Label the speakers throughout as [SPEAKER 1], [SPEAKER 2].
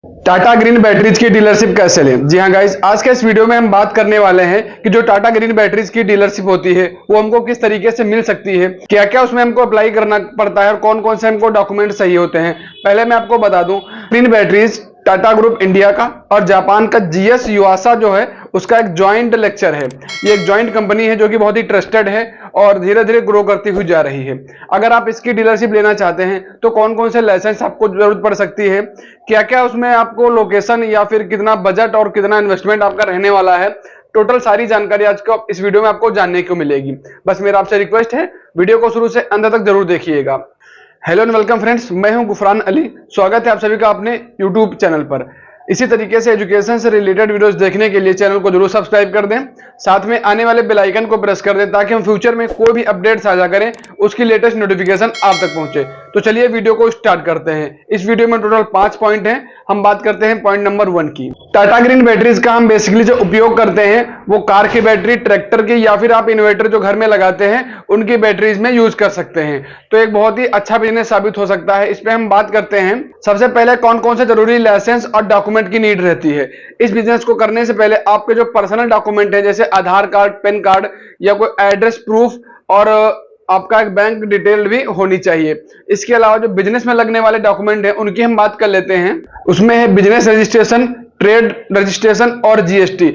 [SPEAKER 1] Tata green batteries की dealership कैसे लें। जी हाँ गाइस, आज के इस वीडियो में हम बात करने वाले हैं कि जो टाटा ग्रीन बैटरीज की डीलरशिप होती है वो हमको किस तरीके से मिल सकती है, क्या क्या उसमें हमको अप्लाई करना पड़ता है और कौन कौन से हमको डॉक्यूमेंट चाहिए होते हैं। पहले मैं आपको बता दूं, green batteries Tata group India का और जापान का जीएस युआसा जो है उसका एक जॉइंट लेक्चर है। ये एक जॉइंट कंपनी है जो कि बहुत ही ट्रस्टेड है और धीरे धीरे ग्रो करती हुई जा रही है। अगर आप इसकी डीलरशिप लेना चाहते हैं तो कौन कौन से लाइसेंस आपको जरूरत पड़ सकती है, क्या क्या उसमें आपको लोकेशन या फिर कितना बजट और कितना इन्वेस्टमेंट आपका रहने वाला है, टोटल सारी जानकारी आज को इस वीडियो में आपको जानने को मिलेगी। बस मेरा आपसे रिक्वेस्ट है, वीडियो को शुरू से अंत तक जरूर देखिएगा। हेलो एंड वेलकम फ्रेंड्स, मैं हूं गुफरान अली। स्वागत है आप सभी का अपने यूट्यूब चैनल पर। इसी तरीके से एजुकेशन से रिलेटेड वीडियोस देखने के लिए चैनल को जरूर सब्सक्राइब कर दें, साथ में आने वाले बेल आइकन को प्रेस कर दें ताकि हम फ्यूचर में कोई भी अपडेट साझा करें उसकी लेटेस्ट नोटिफिकेशन आप तक पहुंचे। तो चलिए वीडियो को स्टार्ट करते हैं। इस वीडियो में टोटल 5 पॉइंट हैं। हम बात करते हैं पॉइंट नंबर 1 की। टाटा ग्रीन बैटरीज का हम बेसिकली जो उपयोग करते हैं वो कार की बैटरी, ट्रैक्टर की या फिर आप इन्वर्टर जो घर में लगाते हैं उनकी बैटरीज में यूज कर सकते हैं। तो एक बहुत ही अच्छा बिजनेस साबित हो सकता है। इस पे हम बात करते हैं। सबसे पहले कौन कौन से जरूरी लाइसेंस और डॉक्यूमेंट की नीड रहती है। इस बिजनेस को करने से पहले आपके जो पर्सनल डॉक्यूमेंट है जैसे आधार कार्ड, पैन कार्ड या कोई एड्रेस प्रूफ और आपका एक बैंक डिटेल भी होनी चाहिए। इसके अलावा जो बिजनेस में लगने वाले डॉक्यूमेंट हैं उनकी हम बात कर लेते हैं। उसमें है बिजनेस रजिस्ट्रेशन, ट्रेड रजिस्ट्रेशन और जीएसटी।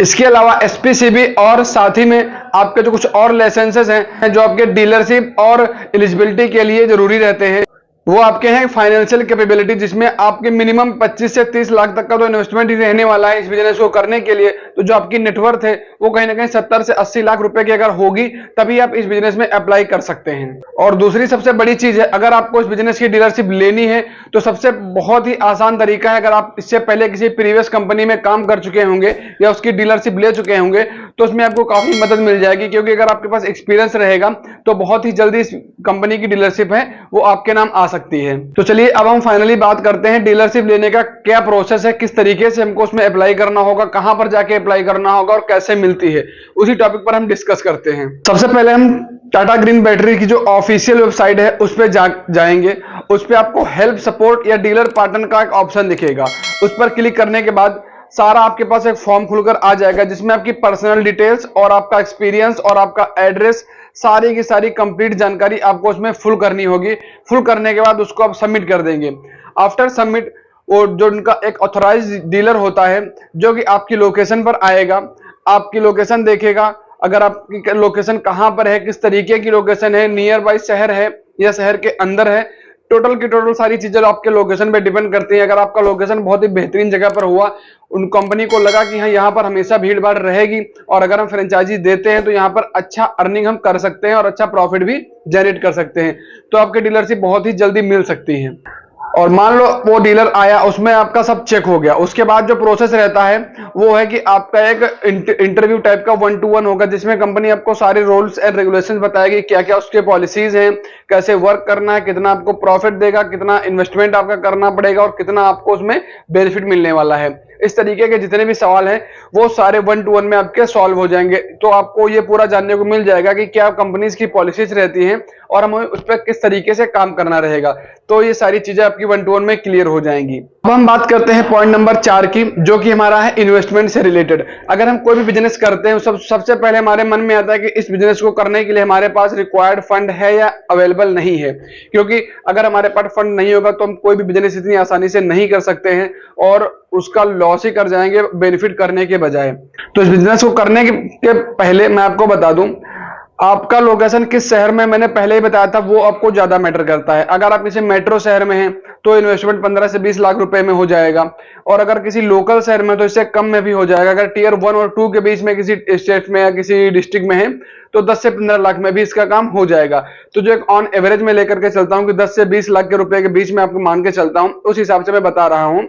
[SPEAKER 1] इसके अलावा एसपीसीबी और साथ ही में आपके जो कुछ और लाइसेंसेस हैं जो आपके डीलरशिप और एलिजिबिलिटी के लिए जरूरी रहते हैं। वो आपके हैं फाइनेंशियल कैपेबिलिटी, जिसमें आपके मिनिमम 25 से 30 लाख तक का तो इन्वेस्टमेंट ही रहने वाला है इस बिजनेस को करने के लिए। तो जो आपकी नेटवर्थ है वो कहीं ना कहीं 70 से 80 लाख रुपए की अगर होगी तभी आप इस बिजनेस में अप्लाई कर सकते हैं। और दूसरी सबसे बड़ी चीज है, अगर आपको इस बिजनेस की डीलरशिप लेनी है तो सबसे बहुत ही आसान तरीका है, अगर आप इससे पहले किसी प्रीवियस कंपनी में काम कर चुके होंगे या उसकी डीलरशिप ले चुके होंगे तो उसमें आपको काफी मदद मिल जाएगी, क्योंकि अगर आपके पास एक्सपीरियंस रहेगा तो बहुत ही जल्दी इस कंपनी की डीलरशिप है वो आपके नाम आ सकती है। तो चलिए अब हम फाइनली बात करते हैं डीलरशिप लेने का क्या प्रोसेस है, किस तरीके से हमको उसमें अप्लाई करना होगा, कहां पर जाके अप्लाई करना होगा और कैसे मिलती है। उसी टॉपिक पर हम डिस्कस करते हैं। सबसे पहले हम टाटा ग्रीन बैटरी की जो ऑफिशियल वेबसाइट है उस पर जाएंगे। उस पर आपको हेल्प, सपोर्ट या डीलर पार्टनर का एक ऑप्शन दिखेगा। उस पर क्लिक करने के बाद सारा आपके पास एक फॉर्म खुलकर आ जाएगा जिसमें आपकी पर्सनल डिटेल्स और आपका एक्सपीरियंस और आपका एड्रेस, सारी की सारी कंप्लीट जानकारी आपको उसमें फुल करनी होगी। फुल करने के बाद उसको आप सबमिट कर देंगे। आफ्टर सबमिट वो जो उनका एक ऑथराइज डीलर होता है जो कि आपकी लोकेशन पर आएगा, आपकी लोकेशन देखेगा। अगर आपकी लोकेशन कहां पर है, किस तरीके की लोकेशन है, नियर बाई शहर है या शहर के अंदर है, टोटल की टोटल सारी चीजें आपके लोकेशन पे डिपेंड करती हैं। अगर आपका लोकेशन बहुत ही बेहतरीन जगह पर हुआ, उन कंपनी को लगा कि हाँ यहाँ पर हमेशा भीड़ भाड़ रहेगी और अगर हम फ्रेंचाइजी देते हैं तो यहाँ पर अच्छा अर्निंग हम कर सकते हैं और अच्छा प्रॉफिट भी जनरेट कर सकते हैं, तो आपके डीलरशिप बहुत ही जल्दी मिल सकती है। और मान लो वो डीलर आया, उसमें आपका सब चेक हो गया, उसके बाद जो प्रोसेस रहता है वो है कि आपका एक इंटरव्यू टाइप का 1 to 1 होगा जिसमें कंपनी आपको सारे रूल्स एंड रेगुलेशंस बताएगी, क्या क्या उसके पॉलिसीज हैं, कैसे वर्क करना है, कितना आपको प्रॉफिट देगा, कितना इन्वेस्टमेंट आपका करना पड़ेगा और कितना आपको उसमें बेनिफिट मिलने वाला है। इस तरीके के जितने भी सवाल हैं वो सारे 1 to 1 में आपके सॉल्व हो जाएंगे। तो आपको ये पूरा जानने को मिल जाएगा कि क्या कंपनीज की पॉलिसीज रहती हैं और हमें उस पर किस तरीके से काम करना रहेगा। तो ये सारी चीजें आपकी 1 to 1 में क्लियर हो जाएंगी। अब हम बात करते हैं पॉइंट नंबर 4 की, जो कि हमारा है इन्वेस्टमेंट से रिलेटेड। अगर हम कोई भी बिजनेस करते हैं सबसे पहले हमारे मन में आता है कि इस बिजनेस को करने के लिए हमारे पास रिक्वायर्ड फंड है या अवेलेबल नहीं है, क्योंकि अगर हमारे पास फंड नहीं होगा तो हम कोई भी बिजनेस इतनी आसानी से नहीं कर सकते हैं और उसका लॉस ही कर जाएंगे बेनिफिट करने के बजाय। तो इस बिजनेस को करने के पहले मैं आपको बता दूं, आपका लोकेशन किस शहर में, मैंने पहले ही बताया था, वो आपको ज्यादा मैटर करता है। अगर आप किसी मेट्रो शहर में हैं तो इन्वेस्टमेंट 15 से 20 लाख रुपए में हो जाएगा और अगर किसी लोकल शहर में तो इससे कम में भी हो जाएगा। अगर टियर 1 और 2 के बीच में किसी स्टेट में या किसी डिस्ट्रिक्ट में है तो 10 से 15 लाख में भी इसका काम हो जाएगा। तो जो एक ऑन एवरेज में लेकर के चलता हूं कि 10 से 20 लाख के रुपए के बीच में आपको मान के चलता हूं, उस हिसाब से मैं बता रहा हूं।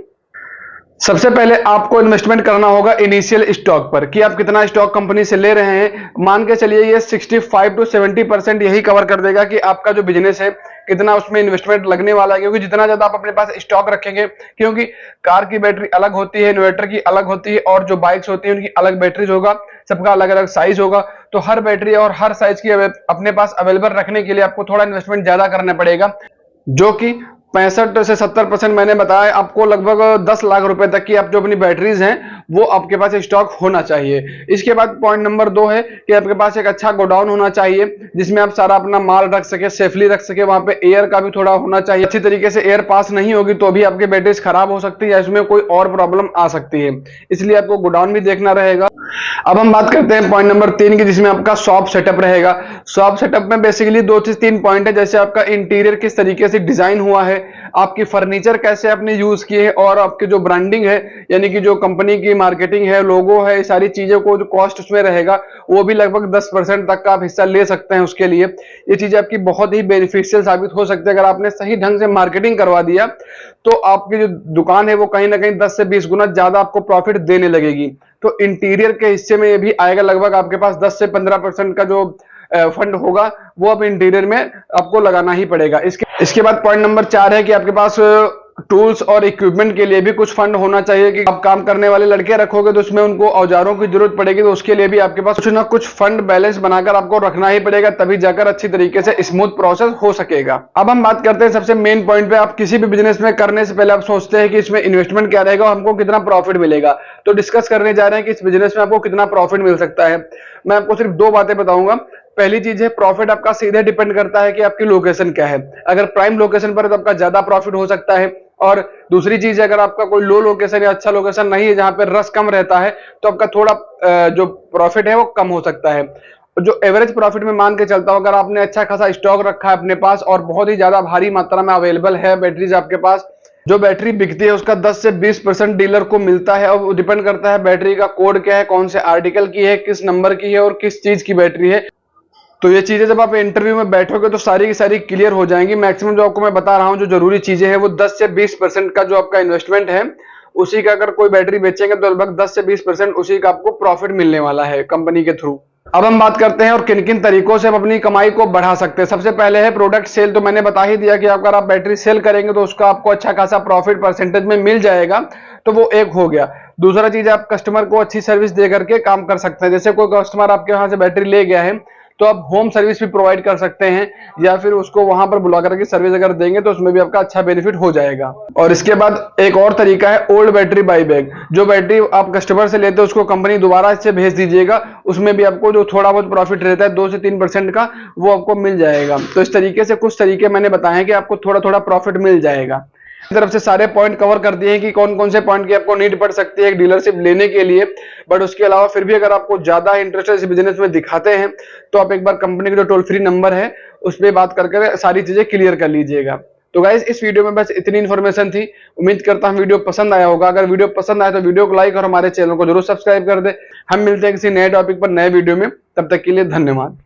[SPEAKER 1] सबसे पहले आपको इन्वेस्टमेंट करना होगा इनिशियल स्टॉक पर, कि आप कितना स्टॉक कंपनी से ले रहे हैं। मान के चलिए ये 65 to 70% यही कवर कर देगा कि आपका जो बिजनेस है कितना उसमें इन्वेस्टमेंट लगने वाला है, क्योंकि जितना ज्यादा आप अपने पास स्टॉक रखेंगे, क्योंकि कार की बैटरी अलग होती है, इन्वर्टर की अलग होती है और जो बाइक्स होती है उनकी अलग बैटरीज होगा, सबका अलग अलग साइज होगा। तो हर बैटरी और हर साइज की अपने पास अवेलेबल रखने के लिए आपको थोड़ा इन्वेस्टमेंट ज्यादा करना पड़ेगा, जो कि 65 से 70% मैंने बताया आपको, लगभग 10 लाख रुपए तक की आप जो अपनी बैटरीज हैं वो आपके पास स्टॉक होना चाहिए। इसके बाद पॉइंट नंबर 2 है कि आपके पास एक अच्छा गोडाउन होना चाहिए जिसमें आप सारा अपना माल रख सके, सेफली रख सके। वहां पे एयर का भी थोड़ा होना चाहिए, अच्छी तरीके से एयर पास नहीं होगी तो भी आपकी बैटरीज खराब हो सकती है या इसमें कोई और प्रॉब्लम आ सकती है, इसलिए आपको गोडाउन भी देखना रहेगा। अब हम बात करते हैं पॉइंट नंबर 3 की, जिसमें आपका शॉप सेटअप रहेगा। शॉप सेटअप में बेसिकली 2 से 3 पॉइंट है, जैसे आपका इंटीरियर किस तरीके से डिजाइन हुआ है, आपकी फर्नीचर कैसे आपने यूज किए हैं, और आपकी जो ब्रांडिंग है यानी कि जो कंपनी की मार्केटिंग है, लोगो है, सारी चीजों को जो कॉस्ट उसमें रहेगा वो भी लगभग 10% तक का आप हिस्सा ले सकते हैं उसके लिए। ये चीज आपकी बहुत ही बेनिफिशियल साबित हो सकती है। अगर आपने सही ढंग से मार्केटिंग करवा दिया तो आपकी जो दुकान है वो कहीं ना कहीं 10 से 20 गुना ज्यादा आपको प्रॉफिट देने लगेगी। तो इंटीरियर के हिस्से में ये भी आएगा, लगभग आपके पास 10 से 15% का जो फंड होगा वो अब इंटीरियर में आपको लगाना ही पड़ेगा। इसके बाद पॉइंट नंबर 4 है कि आपके पास टूल्स और इक्विपमेंट के लिए भी कुछ फंड होना चाहिए कि आप काम करने वाले लड़के रखोगे तो उसमें उनको औजारों की जरूरत पड़ेगी, तो उसके लिए भी आपके पास कुछ ना कुछ फंड बैलेंस बनाकर आपको रखना ही पड़ेगा, तभी जाकर अच्छी तरीके से स्मूथ प्रोसेस हो सकेगा। अब हम बात करते हैं सबसे मेन पॉइंट पे। आप किसी भी बिजनेस में करने से पहले आप सोचते हैं कि इसमें इन्वेस्टमेंट क्या रहेगा, हमको कितना प्रॉफिट मिलेगा। तो डिस्कस करने जा रहे हैं कि इस बिजनेस में आपको कितना प्रॉफिट मिल सकता है। मैं आपको सिर्फ 2 बातें बताऊंगा। पहली चीज है, प्रॉफिट आपका सीधे डिपेंड करता है कि आपकी लोकेशन क्या है। अगर प्राइम लोकेशन पर है तो आपका ज्यादा प्रॉफिट हो सकता है, और दूसरी चीज अगर आपका कोई लो लोकेशन या अच्छा लोकेशन नहीं है जहां पर रश कम रहता है तो आपका थोड़ा जो प्रॉफिट है वो कम हो सकता है। जो एवरेज प्रॉफिट में मान के चलता हूं, अगर आपने अच्छा खासा स्टॉक रखा है अपने पास और बहुत ही ज्यादा भारी मात्रा में अवेलेबल है बैटरीज आपके पास, जो बैटरी बिकती है उसका 10 से 20% डीलर को मिलता है। और डिपेंड करता है बैटरी का कोड क्या है, कौन से आर्टिकल की है, किस नंबर की है और किस चीज की बैटरी है। तो ये चीजें जब आप इंटरव्यू में बैठोगे तो सारी की सारी क्लियर हो जाएंगी। मैक्सिमम जो आपको मैं बता रहा हूं जो जरूरी चीजें हैं वो 10 से 20% का जो आपका इन्वेस्टमेंट है उसी का, अगर कोई बैटरी बेचेंगे तो लगभग 10 से 20% उसी का आपको प्रॉफिट मिलने वाला है कंपनी के थ्रू। अब हम बात करते हैं और किन किन तरीकों से हम अपनी कमाई को बढ़ा सकते हैं। सबसे पहले है प्रोडक्ट सेल। तो मैंने बता ही दिया कि अगर आप बैटरी सेल करेंगे तो उसका आपको अच्छा खासा प्रॉफिट परसेंटेज में मिल जाएगा, तो वो एक हो गया। दूसरा चीज, आप कस्टमर को अच्छी सर्विस दे करके काम कर सकते हैं। जैसे कोई कस्टमर आपके वहां से बैटरी ले गया है तो आप होम सर्विस भी प्रोवाइड कर सकते हैं, या फिर उसको वहां पर बुला करके सर्विस अगर देंगे तो उसमें भी आपका अच्छा बेनिफिट हो जाएगा। और इसके बाद एक और तरीका है ओल्ड बैटरी बाई बैक। जो बैटरी आप कस्टमर से लेते हैं उसको कंपनी दोबारा से भेज दीजिएगा, उसमें भी आपको जो थोड़ा बहुत प्रॉफिट रहता है 2 से 3% का वो आपको मिल जाएगा। तो इस तरीके से कुछ तरीके मैंने बताए हैं कि आपको थोड़ा थोड़ा प्रॉफिट मिल जाएगा। तरफ से सारे पॉइंट कवर कर दिए हैं कि कौन कौन से पॉइंट की आपको नीड पड़ सकती है एक डीलरशिप लेने के लिए। बट उसके अलावा फिर भी अगर आपको ज्यादा इंटरेस्ट इस बिजनेस में दिखाते हैं तो आप एक बार कंपनी का जो टोल फ्री नंबर है उस पर बात करके सारी चीजें क्लियर कर लीजिएगा। तो गाइस इस वीडियो में बस इतनी इन्फॉर्मेशन थी। उम्मीद करता हूं वीडियो पसंद आया होगा। अगर वीडियो पसंद आया तो वीडियो को लाइक और हमारे चैनल को जरूर सब्सक्राइब कर दे। हम मिलते हैं किसी नए टॉपिक पर नए वीडियो में, तब तक के लिए धन्यवाद।